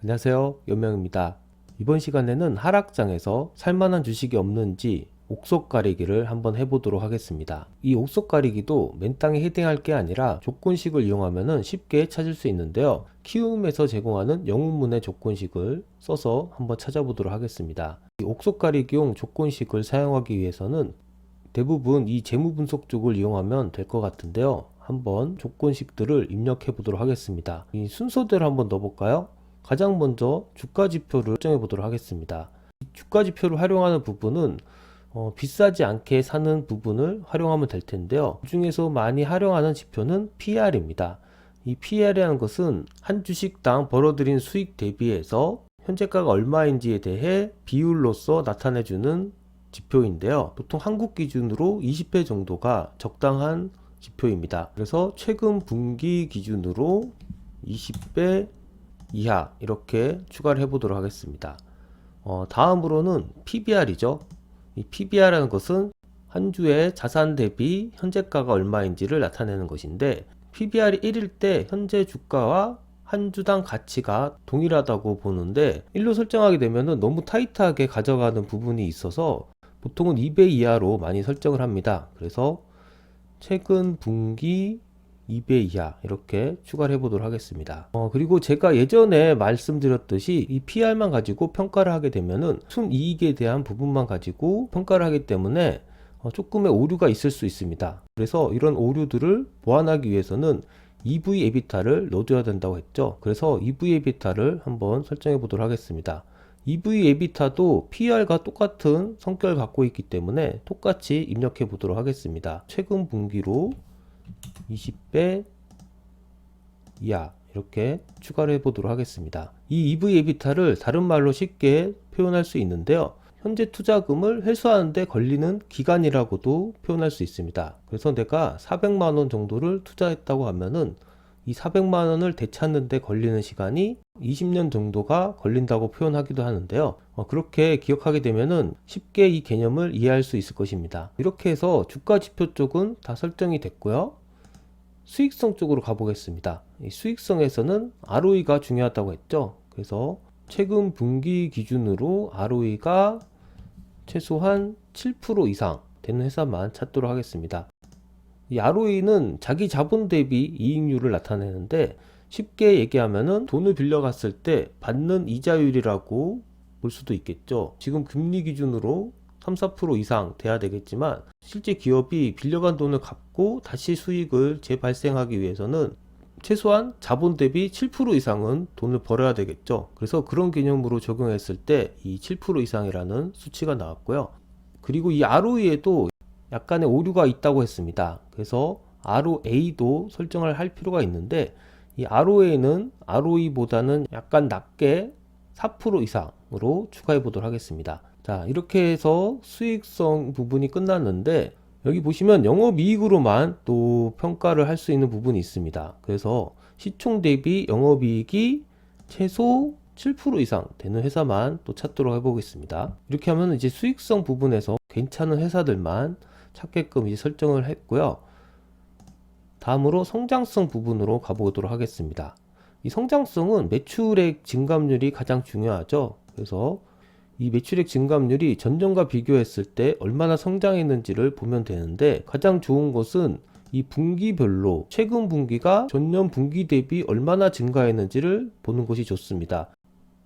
안녕하세요, 연명입니다. 이번 시간에는 하락장에서 살만한 주식이 없는지 옥석 가리기를 한번 해보도록 하겠습니다. 이 옥석 가리기도 맨땅에 헤딩할 게 아니라 조건식을 이용하면 쉽게 찾을 수 있는데요. 키움에서 제공하는 영웅문의 조건식을 써서 한번 찾아보도록 하겠습니다. 이 옥석 가리기용 조건식을 사용하기 위해서는 대부분 이 재무 분석 쪽을 이용하면 될 것 같은데요. 한번 조건식들을 입력해 보도록 하겠습니다. 이 순서대로 한번 넣어볼까요? 가장 먼저 주가 지표를 설정해 보도록 하겠습니다. 주가 지표를 활용하는 부분은 비싸지 않게 사는 부분을 활용하면 될 텐데요. 그 중에서 많이 활용하는 지표는 PR입니다. 이 PR이라는 것은 한 주식당 벌어들인 수익 대비해서 현재가가 얼마인지에 대해 비율로서 나타내주는 지표인데요. 보통 한국 기준으로 20배 정도가 적당한 지표입니다. 그래서 최근 분기 기준으로 20배 이하 이렇게 추가를 해보도록 하겠습니다. 다음으로는 PBR이죠. 이 PBR이라는 것은 한 주의 자산 대비 현재가가 얼마인지를 나타내는 것인데, PBR이 1일 때 현재 주가와 한 주당 가치가 동일하다고 보는데 1로 설정하게 되면 너무 타이트하게 가져가는 부분이 있어서 보통은 2배 이하로 많이 설정을 합니다. 그래서 최근 분기 2배 이하 이렇게 추가를 해보도록 하겠습니다. 그리고 제가 예전에 말씀드렸듯이 이 PR만 가지고 평가를 하게 되면은 순이익에 대한 부분만 가지고 평가를 하기 때문에 조금의 오류가 있을 수 있습니다. 그래서 이런 오류들을 보완하기 위해서는 EV 에비타를 넣어줘야 된다고 했죠. 그래서 EV 에비타를 한번 설정해 보도록 하겠습니다. EV 에비타도 PR과 똑같은 성격을 갖고 있기 때문에 똑같이 입력해 보도록 하겠습니다. 최근 분기로 20배 이하 이렇게 추가를 해 보도록 하겠습니다. 이 EV 에비타를 다른 말로 쉽게 표현할 수 있는데요. 현재 투자금을 회수하는 데 걸리는 기간이라고도 표현할 수 있습니다. 그래서 내가 400만원 정도를 투자했다고 하면은 이 400만원을 되찾는 데 걸리는 시간이 20년 정도가 걸린다고 표현하기도 하는데요. 그렇게 기억하게 되면은 쉽게 이 개념을 이해할 수 있을 것입니다. 이렇게 해서 주가 지표 쪽은 다 설정이 됐고요. 수익성 쪽으로 가보겠습니다. 이 수익성에서는 ROE가 중요하다고 했죠. 그래서 최근 분기 기준으로 ROE가 최소한 7% 이상 되는 회사만 찾도록 하겠습니다. 이 ROE는 자기 자본 대비 이익률을 나타내는데, 쉽게 얘기하면은 돈을 빌려갔을 때 받는 이자율이라고 볼 수도 있겠죠. 지금 금리 기준으로 3, 4% 이상 돼야 되겠지만, 실제 기업이 빌려간 돈을 갚고 다시 수익을 재발생하기 위해서는 최소한 자본 대비 7% 이상은 돈을 벌어야 되겠죠. 그래서 그런 개념으로 적용했을 때 이 7% 이상이라는 수치가 나왔고요. 그리고 이 ROE에도 약간의 오류가 있다고 했습니다. 그래서 ROA도 설정을 할 필요가 있는데, 이 ROA는 ROE보다는 약간 낮게 4% 이상으로 추가해 보도록 하겠습니다. 자, 이렇게 해서 수익성 부분이 끝났는데, 여기 보시면 영업이익으로만 또 평가를 할 수 있는 부분이 있습니다. 그래서 시총 대비 영업이익이 최소 7% 이상 되는 회사만 또 찾도록 해보겠습니다. 이렇게 하면 이제 수익성 부분에서 괜찮은 회사들만 찾게끔 이제 설정을 했고요. 다음으로 성장성 부분으로 가보도록 하겠습니다. 이 성장성은 매출액 증감률이 가장 중요하죠. 그래서 이 매출액 증감률이 전년과 비교했을 때 얼마나 성장했는지를 보면 되는데, 가장 좋은 것은 이 분기별로 최근 분기가 전년 분기 대비 얼마나 증가했는지를 보는 것이 좋습니다.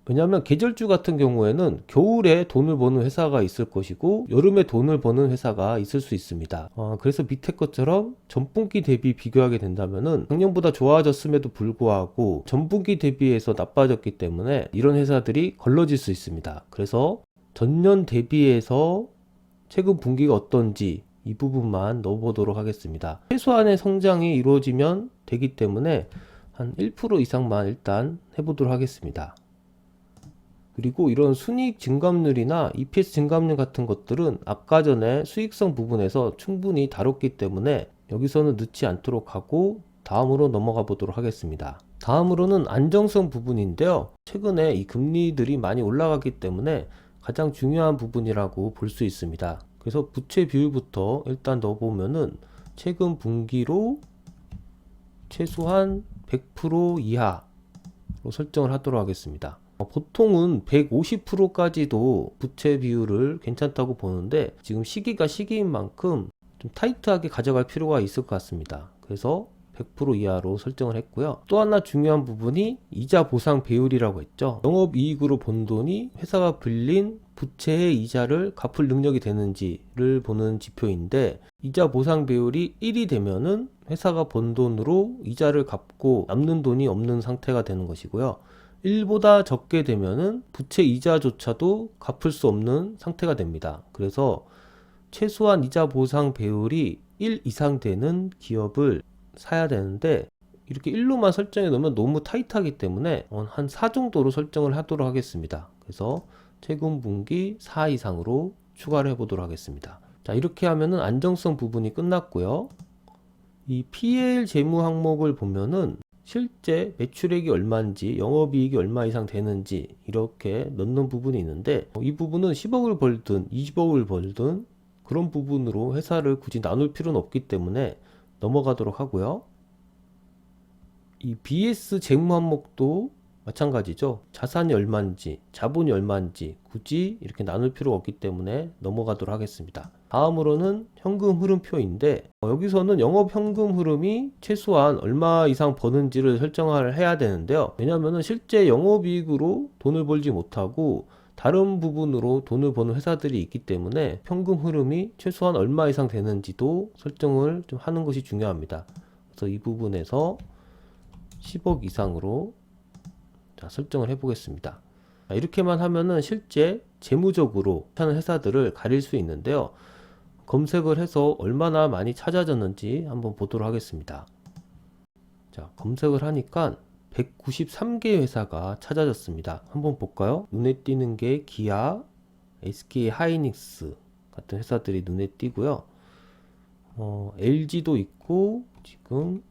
왜냐하면 계절주 같은 경우에는 겨울에 돈을 버는 회사가 있을 것이고 여름에 돈을 버는 회사가 있을 수 있습니다. 그래서 밑에 것처럼 전분기 대비 비교하게 된다면은 작년보다 좋아졌음에도 불구하고 전분기 대비해서 나빠졌기 때문에 이런 회사들이 걸러질 수 있습니다. 그래서 전년 대비해서 최근 분기가 어떤지 이 부분만 넣어보도록 하겠습니다. 최소한의 성장이 이루어지면 되기 때문에 한 1% 이상만 일단 해보도록 하겠습니다. 그리고 이런 순이익 증감률이나 EPS 증감률 같은 것들은 아까 전에 수익성 부분에서 충분히 다뤘기 때문에 여기서는 넣지 않도록 하고 다음으로 넘어가 보도록 하겠습니다. 다음으로는 안정성 부분인데요. 최근에 이 금리들이 많이 올라갔기 때문에 가장 중요한 부분이라고 볼 수 있습니다. 그래서 부채 비율부터 일단 넣어보면은 최근 분기로 최소한 100% 이하 설정을 하도록 하겠습니다. 보통은 150%까지도 부채 비율을 괜찮다고 보는데 지금 시기가 시기인 만큼 좀 타이트하게 가져갈 필요가 있을 것 같습니다. 그래서 100% 이하로 설정을 했고요. 또 하나 중요한 부분이 이자 보상 배율이라고 했죠. 영업이익으로 번 돈이 회사가 빌린 부채의 이자를 갚을 능력이 되는지를 보는 지표인데, 이자 보상 배율이 1이 되면은 회사가 번 돈으로 이자를 갚고 남는 돈이 없는 상태가 되는 것이고요. 1보다 적게 되면은 부채 이자조차도 갚을 수 없는 상태가 됩니다. 그래서 최소한 이자 보상 배율이 1 이상 되는 기업을 사야 되는데, 이렇게 1로만 설정해 놓으면 너무 타이트하기 때문에 한 4 정도로 설정을 하도록 하겠습니다. 그래서 최근 분기 4 이상으로 추가를 해 보도록 하겠습니다. 자, 이렇게 하면은 안정성 부분이 끝났고요. 이 PL 재무 항목을 보면은 실제 매출액이 얼마인지, 영업이익이 얼마 이상 되는지 이렇게 넣는 부분이 있는데, 이 부분은 10억을 벌든 20억을 벌든 그런 부분으로 회사를 굳이 나눌 필요는 없기 때문에 넘어가도록 하고요. 이 BS 재무 항목도 마찬가지죠. 자산이 얼마인지, 자본이 얼마인지 굳이 이렇게 나눌 필요가 없기 때문에 넘어가도록 하겠습니다. 다음으로는 현금 흐름표인데, 여기서는 영업 현금 흐름이 최소한 얼마 이상 버는지를 설정을 해야 되는데요. 왜냐하면 실제 영업이익으로 돈을 벌지 못하고 다른 부분으로 돈을 버는 회사들이 있기 때문에 현금 흐름이 최소한 얼마 이상 되는지도 설정을 좀 하는 것이 중요합니다. 그래서 이 부분에서 10억 이상으로 설정을 해 보겠습니다. 이렇게만 하면은 실제 재무적으로 하는 회사들을 가릴 수 있는데요. 검색을 해서 얼마나 많이 찾아졌는지 한번 보도록 하겠습니다. 자, 검색을 하니까 193개 회사가 찾아졌습니다. 한번 볼까요? 눈에 띄는 게 기아, SK 하이닉스 같은 회사들이 눈에 띄고요. LG도 있고 지금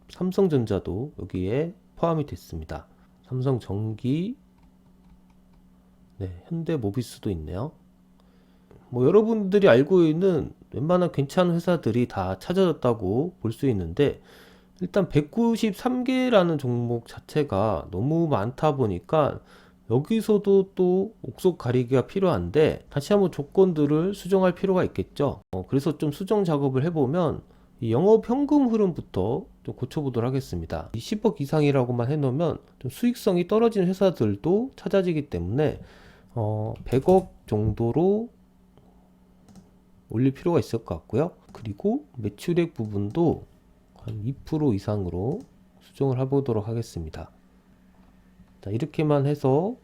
삼성전자도 여기에 포함이 됐습니다. 삼성전기, 네, 현대모비스도 있네요. 여러분들이 알고 있는 웬만한 괜찮은 회사들이 다 찾아졌다고 볼 수 있는데, 일단 193개라는 종목 자체가 너무 많다 보니까 여기서도 또 옥석 가리기가 필요한데, 다시 한번 조건들을 수정할 필요가 있겠죠. 그래서 좀 수정 작업을 해보면 이 영업 현금 흐름부터 좀 고쳐보도록 하겠습니다. 이 10억 이상이라고만 해놓으면 좀 수익성이 떨어진 회사들도 찾아지기 때문에 100억 정도로 올릴 필요가 있을 것 같고요. 그리고 매출액 부분도 한 2% 이상으로 수정을 해보도록 하겠습니다. 자, 이렇게만 해서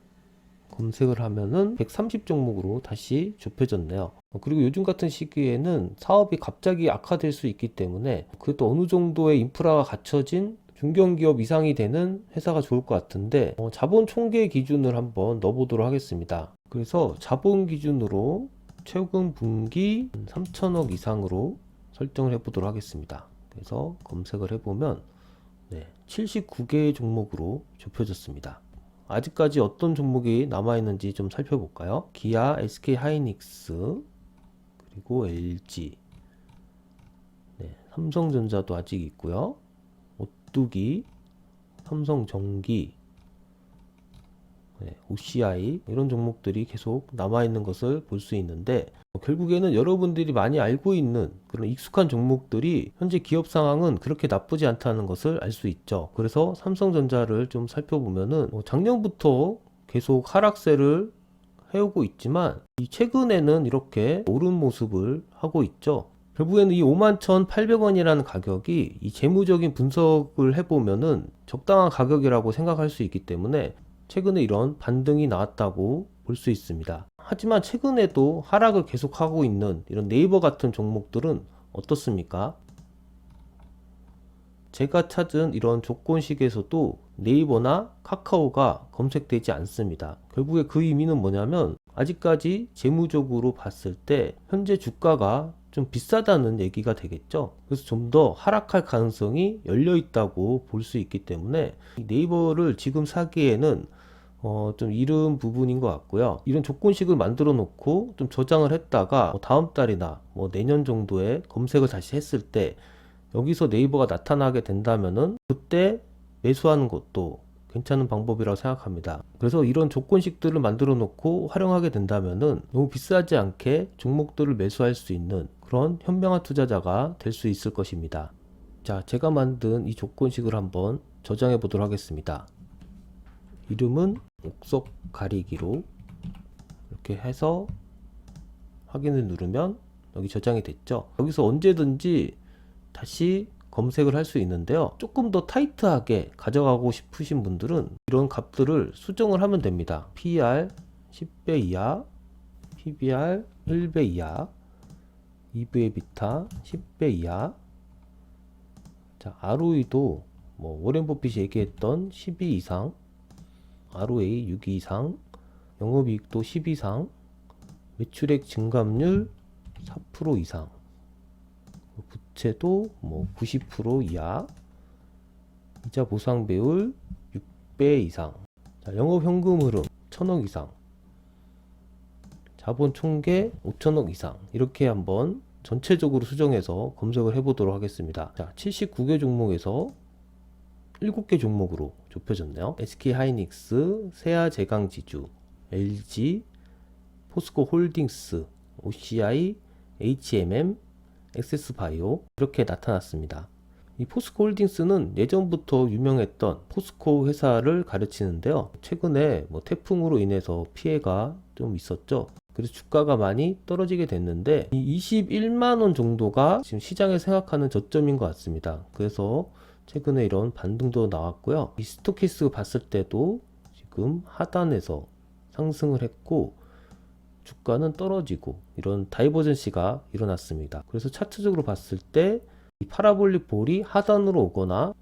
검색을 하면은 130 종목으로 다시 좁혀졌네요. 그리고 요즘 같은 시기에는 사업이 갑자기 악화될 수 있기 때문에 그래도 어느 정도의 인프라가 갖춰진 중견기업 이상이 되는 회사가 좋을 것 같은데, 자본 총계 기준을 한번 넣어보도록 하겠습니다. 그래서 자본 기준으로 최근 분기 3천억 이상으로 설정을 해보도록 하겠습니다. 그래서 검색을 해보면 79개의 종목으로 좁혀졌습니다. 아직까지 어떤 종목이 남아있는지 좀 살펴볼까요? 기아, SK 하이닉스, 그리고 LG, 삼성전자도 아직 있고요. 오뚜기, 삼성전기, OCI, 이런 종목들이 계속 남아있는 것을 볼 수 있는데, 결국에는 여러분들이 많이 알고 있는 그런 익숙한 종목들이 현재 기업 상황은 그렇게 나쁘지 않다는 것을 알 수 있죠. 그래서 삼성전자를 좀 살펴보면은 작년부터 계속 하락세를 해오고 있지만 최근에는 이렇게 오른 모습을 하고 있죠. 결국에는 이 51,800원이라는 가격이 이 재무적인 분석을 해보면은 적당한 가격이라고 생각할 수 있기 때문에 최근에 이런 반등이 나왔다고 볼 수 있습니다. 하지만 최근에도 하락을 계속하고 있는 이런 네이버 같은 종목들은 어떻습니까? 제가 찾은 이런 조건식에서도 네이버나 카카오가 검색되지 않습니다. 결국에 그 의미는 뭐냐면, 아직까지 재무적으로 봤을 때 현재 주가가 좀 비싸다는 얘기가 되겠죠. 그래서 좀 더 하락할 가능성이 열려 있다고 볼 수 있기 때문에 네이버를 지금 사기에는 좀 이른 부분인 것 같고요. 이런 조건식을 만들어 놓고 좀 저장을 했다가 다음 달이나 내년 정도에 검색을 다시 했을 때 여기서 네이버가 나타나게 된다면은 그때 매수하는 것도 괜찮은 방법이라고 생각합니다. 그래서 이런 조건식들을 만들어 놓고 활용하게 된다면은 너무 비싸지 않게 종목들을 매수할 수 있는 그런 현명한 투자자가 될 수 있을 것입니다. 자, 제가 만든 이 조건식을 한번 저장해 보도록 하겠습니다. 이름은 옥석 가리기로 이렇게 해서 확인을 누르면 여기 저장이 됐죠. 여기서 언제든지 다시 검색을 할 수 있는데요. 조금 더 타이트하게 가져가고 싶으신 분들은 이런 값들을 수정을 하면 됩니다. PER 10배 이하, PBR 1배 이하, EV/EBITDA 10배 이하. 자, ROE도 뭐 워렌 버핏이 얘기했던 12 이상, ROA 6 이상, 영업이익도 10 이상, 매출액 증감률 4% 이상, 부채도 뭐 90% 이하, 이자 보상 배율 6배 이상, 자, 영업 현금 흐름 1000억 이상, 자본 총계 5000억 이상, 이렇게 한번 전체적으로 수정해서 검색을 해보도록 하겠습니다. 자, 79개 종목에서 7개 종목으로 좁혀졌네요. SK하이닉스, 세아제강지주, LG, 포스코 홀딩스, OCI, HMM, 엑세스바이오 이렇게 나타났습니다. 이 포스코 홀딩스는 예전부터 유명했던 포스코 회사를 가르치는데요. 최근에 뭐 태풍으로 인해서 피해가 좀 있었죠. 그래서 주가가 많이 떨어지게 됐는데 이 21만원 정도가 지금 시장에 생각하는 저점인 것 같습니다. 그래서 최근에 이런 반등도 나왔고요. 이 스토키스 봤을 때도 지금 하단에서 상승을 했고 주가는 떨어지고 이런 다이버전시가 일어났습니다. 그래서 차트적으로 봤을 때 이 파라볼릭 볼이 하단으로 오거나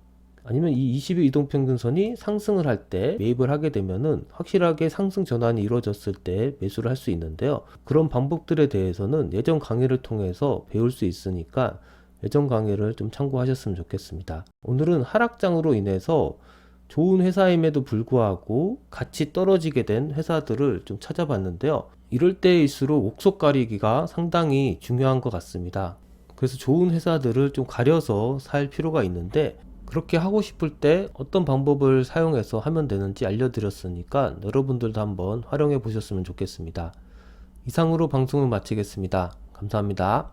아니면 이 20일 이동평균선이 상승을 할 때 매입을 하게 되면은 확실하게 상승 전환이 이루어졌을 때 매수를 할 수 있는데요. 그런 방법들에 대해서는 예전 강의를 통해서 배울 수 있으니까 예전 강의를 좀 참고하셨으면 좋겠습니다. 오늘은 하락장으로 인해서 좋은 회사임에도 불구하고 같이 떨어지게 된 회사들을 좀 찾아봤는데요. 이럴 때일수록 옥석 가리기가 상당히 중요한 것 같습니다. 그래서 좋은 회사들을 좀 가려서 살 필요가 있는데 그렇게 하고 싶을 때 어떤 방법을 사용해서 하면 되는지 알려드렸으니까 여러분들도 한번 활용해 보셨으면 좋겠습니다. 이상으로 방송을 마치겠습니다. 감사합니다.